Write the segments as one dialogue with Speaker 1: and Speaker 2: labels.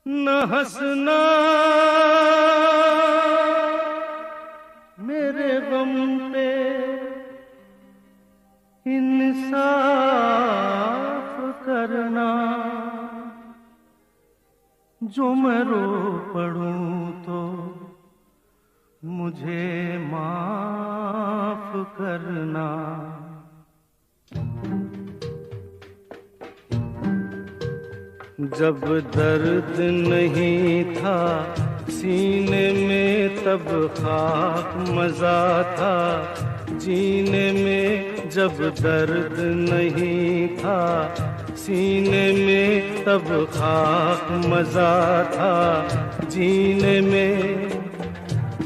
Speaker 1: न हंसना मेरे गम पे, इंसाफ करना। जो मैं रो पड़ूं तो मुझे माफ करना। जब दर्द नहीं था सीने में तब खाक मजा था जीने में। जब दर्द नहीं था सीने में तब खाक मजा था जीने में।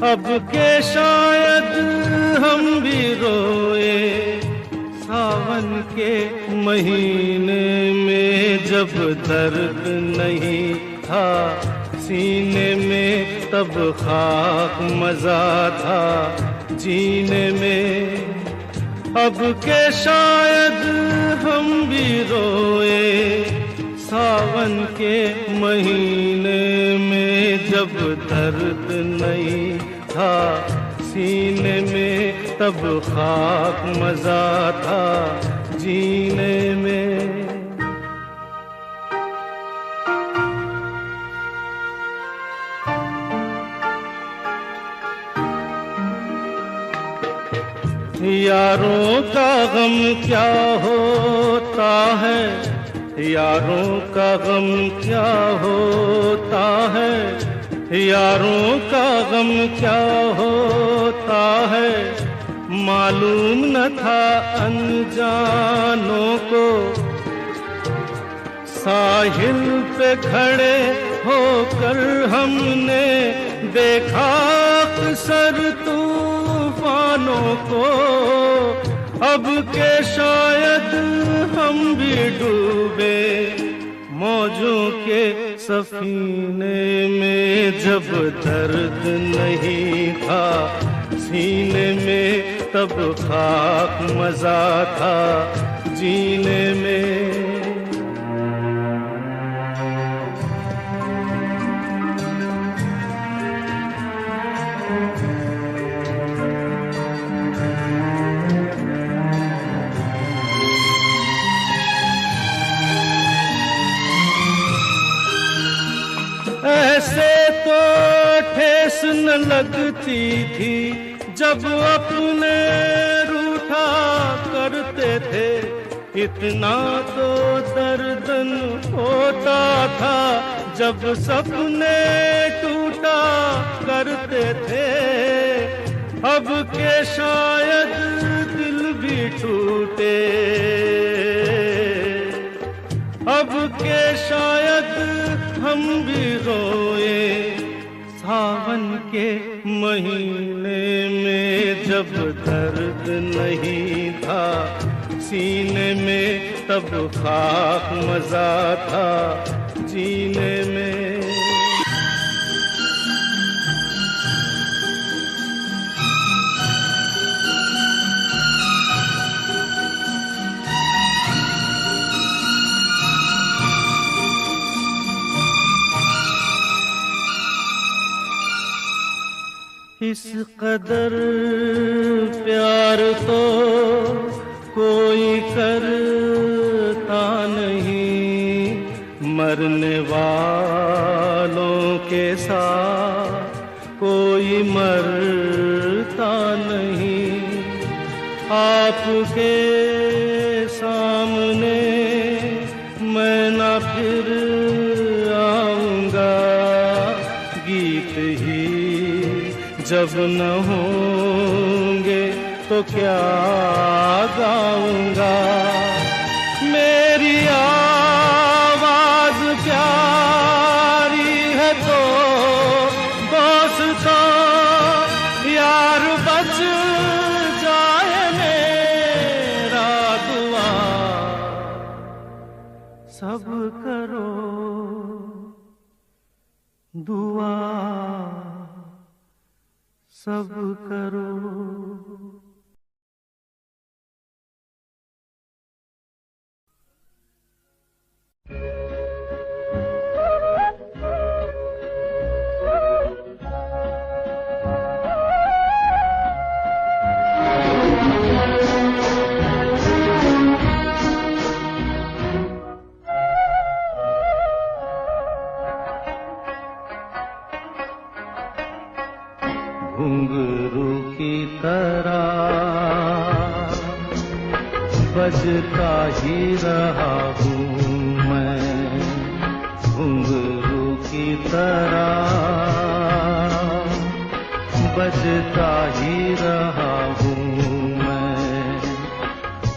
Speaker 1: अब के शायद हम भी रोए सावन के महीने में। जब दर्द नहीं था सीने में तब खाक मजा था जीने में। अब के शायद हम भी रोए सावन के महीने में। जब दर्द नहीं था सीने में तब खाक मजा था जीने में। यारों का गम क्या होता है, यारों का गम क्या होता है। यारों का गम क्या होता है मालूम न था अनजानों को। साहिल पे खड़े होकर हमने देखा अक्सर तूफानों को। अब के शायद हम भी डूबे मौजों के सफीने में। जब दर्द नहीं था सीने में तब खाक मजा था जीने में। ऐसे तो ठेस न लगती थी जब अपने रूठा करते थे। इतना तो दर्दन होता था जब सपने टूटा करते थे। अब के शायद दिल भी टूटे, अब के शायद हम भी रोए सावन के महीने में। जब दर्द नहीं था सीने में तब खाक मजा था जीने में। इस कदर प्यार तो कोई करता नहीं, मरने वालों के साथ कोई मरता नहीं। आपके सामने मैं ना फिर आऊंगा, गीत ही जब न होंगे तो क्या गाऊंगा। मेरी आवाज प्यारी है तो दोस्तों यार बच जाए मेरा दुआ। सब करो दुआ, सब करो। घुंघरू की तरह बजता ही रहा हूँ मैं, घुंघरू की तरह बजता ही रहा हूँ मैं।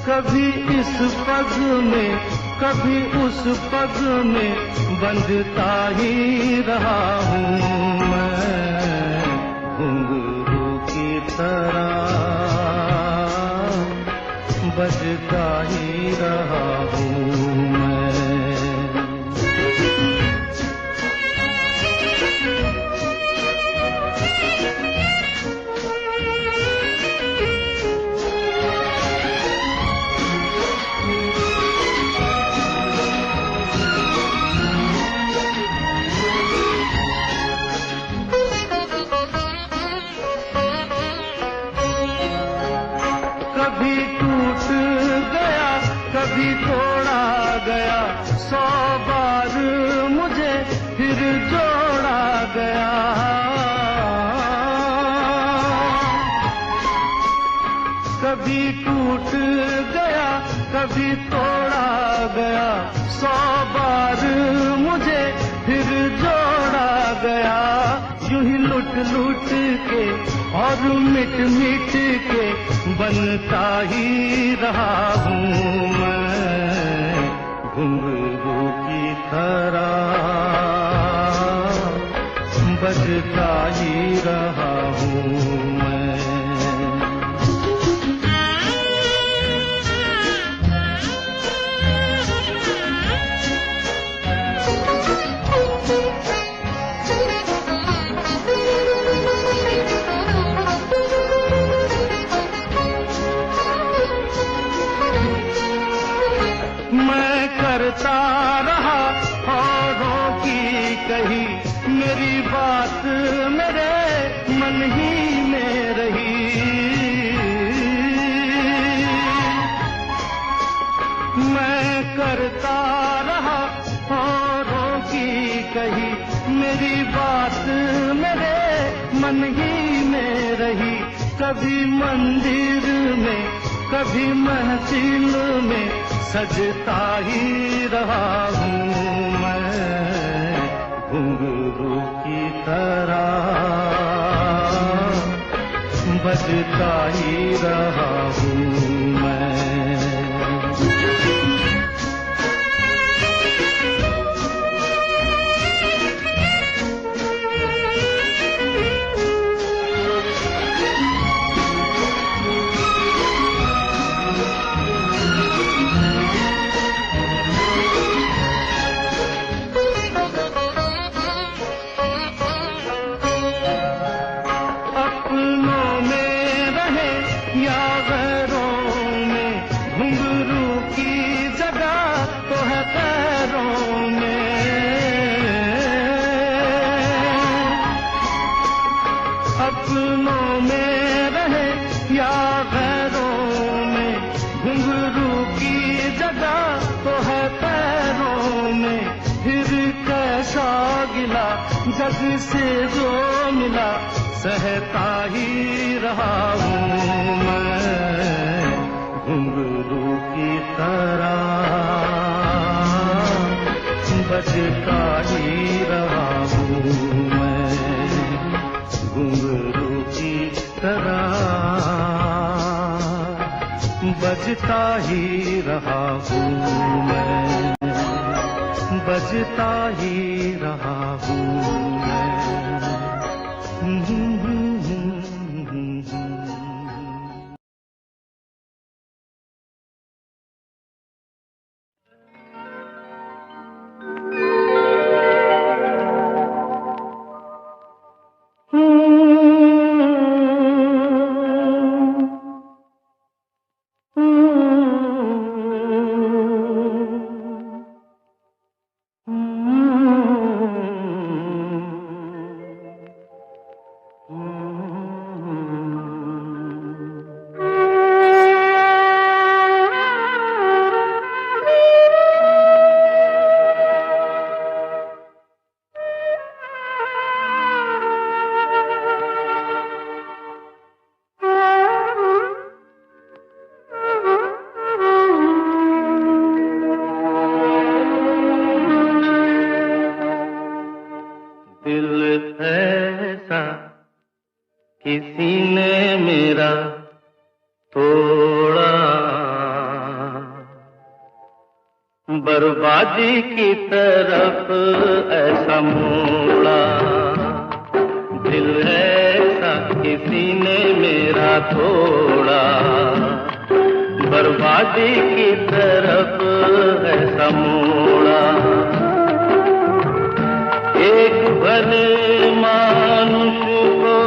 Speaker 1: कभी इस पग में कभी उस पग में बंधता ही रहा हूँ मैं, घुंघरू की तरह बजता ही रहा हूँ मैं। कभी टूट गया कभी तोड़ा गया, 100 बार मुझे फिर जोड़ा गया। कभी टूट गया कभी तोड़ा गया, 100 बार मुझे फिर जोड़ा गया। यूं ही लुट लुट के और मिट मिट के बनता ही रहा हूँ मैं, घुंघरू की तरह बजता ही रहा हूँ मैं। करता रहा औरों की कही, मेरी बात मेरे मन ही में रही। मैं करता रहा औरों की कही, मेरी बात मेरे मन ही में रही। कभी मंदिर में कभी महफिल में सजता ही रहा हूँ मैं, घुंघरू की तरह बजता ही रहा हूँ मैं। अपनों में रहे या गैरों में, घुंघरू की जगह तो है पैरों में। फिर कैसा गिला जग से जो मिला, सहता ही रहा हूँ मैं, घुंघरू की तरह बजता ही रहा हूँ मैं, घुंघरू की तरह बजता ही रहा हूँ मैं, बजता ही रहा हूँ मैं। दिल ऐसा किसी ने मेरा तोड़ा, बर्बादी की तरफ ऐसा मोड़ा। दिल ऐसा किसी ने मेरा तोड़ा, बर्बादी की तरफ ऐसा मोड़ा। एक भले मानुष को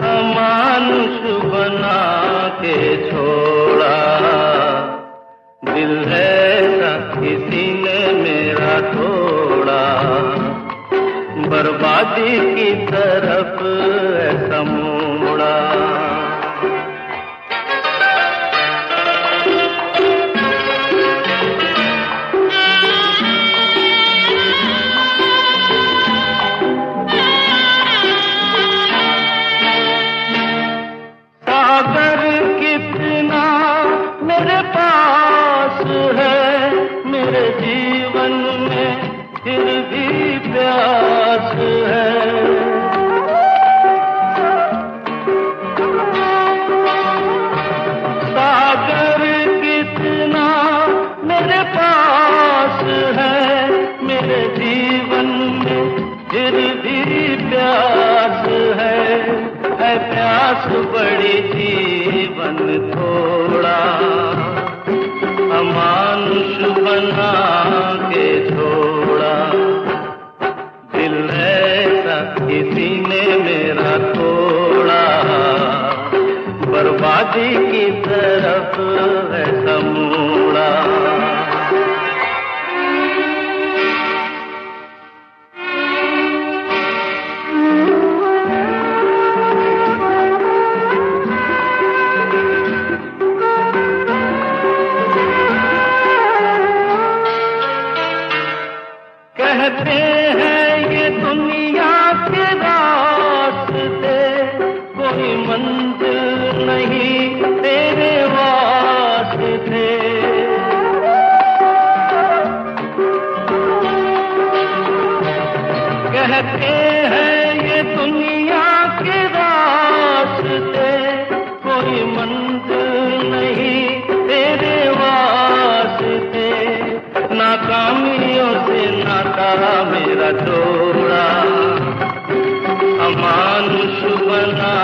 Speaker 1: अमानुष बना के छोड़ा। दिल ऐसा किसी ने मेरा तोड़ा, बर्बादी की तरफ ऐसा मोड़ा। सागर कितना मेरे पास है, मेरे जीवन में फिर भी प्यास है। सागर कितना मेरे पास है, मेरे जीवन में फिर भी प्यास है। प्यास बड़ी जीवन थोड़ा, अमानुष बना के छोड़ा। दिल ऐसा किसी ने मेरा तोड़ा, बर्बादी की तरफ ऐसा मोड़ा। कहते हैं ये दुनिया के रास्ते, कोई मंजिल नहीं तेरे वास्ते। कहते हैं ये दुनिया के रास्ते, कोई मंजिल नहीं तेरे वास्ते। नाकामियों से नाता मेरा जोड़ा, अमानुष बना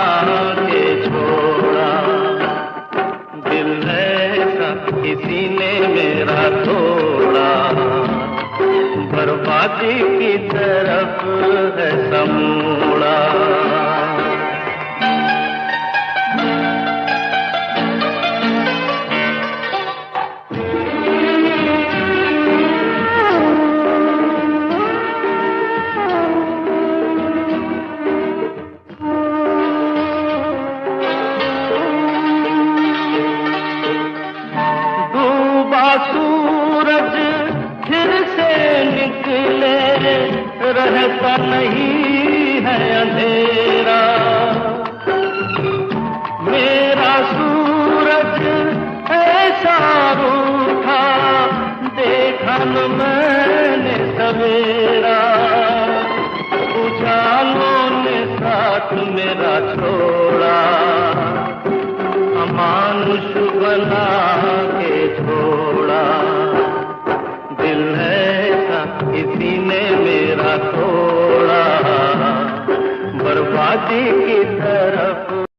Speaker 1: के छोड़ा। दिल ऐसा किसी ने मेरा तोड़ा, बर्बादी की तरफ ऐसा मोड़ा। सूरज फिर से निकले, रहता नहीं है अंधेरा। मेरा सूरज ऐसा रूठा, देखा न मैंने सवेरा। उजालों ने साथ मेरा छोड़ा,